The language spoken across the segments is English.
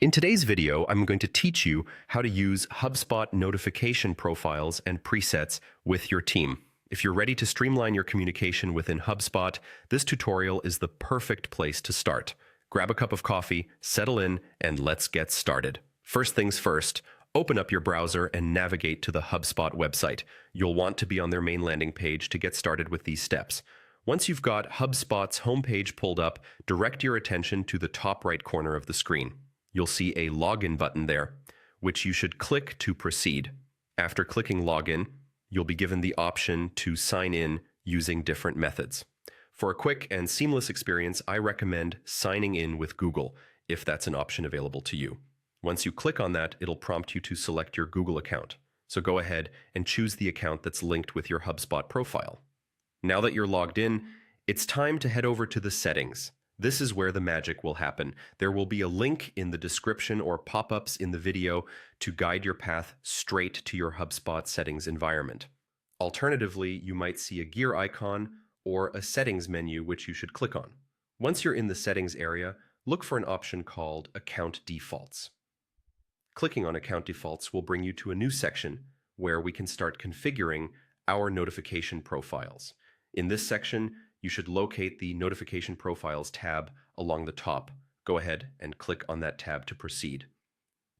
In today's video, I'm going to teach you how to use HubSpot notification profiles and presets with your team. If you're ready to streamline your communication within HubSpot, this tutorial is the perfect place to start. Grab a cup of coffee, settle in, and let's get started. First things first, open up your browser and navigate to the HubSpot website. You'll want to be on their main landing page to get started with these steps. Once you've got HubSpot's homepage pulled up, direct your attention to the top right corner of the screen. You'll see a login button there, which you should click to proceed. After clicking login, you'll be given the option to sign in using different methods. For a quick and seamless experience, I recommend signing in with Google, if that's an option available to you. Once you click on that, it'll prompt you to select your Google account. So go ahead and choose the account that's linked with your HubSpot profile. Now that you're logged in, it's time to head over to the settings. This is where the magic will happen. There will be a link in the description or pop-ups in the video to guide your path straight to your HubSpot settings environment. Alternatively, you might see a gear icon or a settings menu which you should click on. Once you're in the settings area, look for an option called Account Defaults. Clicking on Account Defaults will bring you to a new section where we can start configuring our notification profiles. In this section, you should locate the Notification Profiles tab along the top. Go ahead and click on that tab to proceed.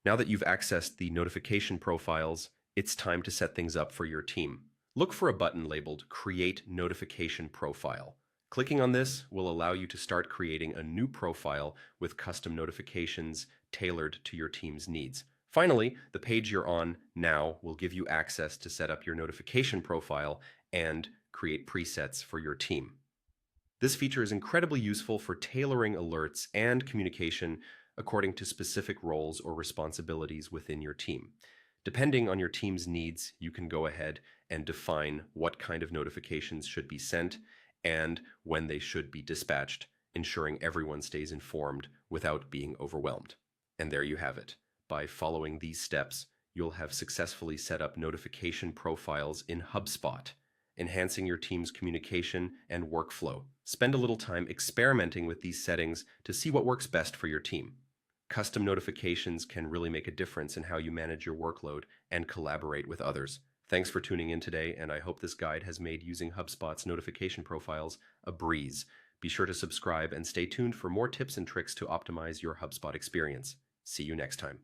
Now that you've accessed the notification profiles, it's time to set things up for your team. Look for a button labeled Create Notification Profile. Clicking on this will allow you to start creating a new profile with custom notifications tailored to your team's needs. Finally, the page you're on now will give you access to set up your notification profile and create presets for your team. This feature is incredibly useful for tailoring alerts and communication according to specific roles or responsibilities within your team. Depending on your team's needs, you can go ahead and define what kind of notifications should be sent and when they should be dispatched, ensuring everyone stays informed without being overwhelmed. And there you have it. By following these steps, you'll have successfully set up notification profiles in HubSpot, enhancing your team's communication and workflow. Spend a little time experimenting with these settings to see what works best for your team. Custom notifications can really make a difference in how you manage your workload and collaborate with others. Thanks for tuning in today, and I hope this guide has made using HubSpot's notification profiles a breeze. Be sure to subscribe and stay tuned for more tips and tricks to optimize your HubSpot experience. See you next time.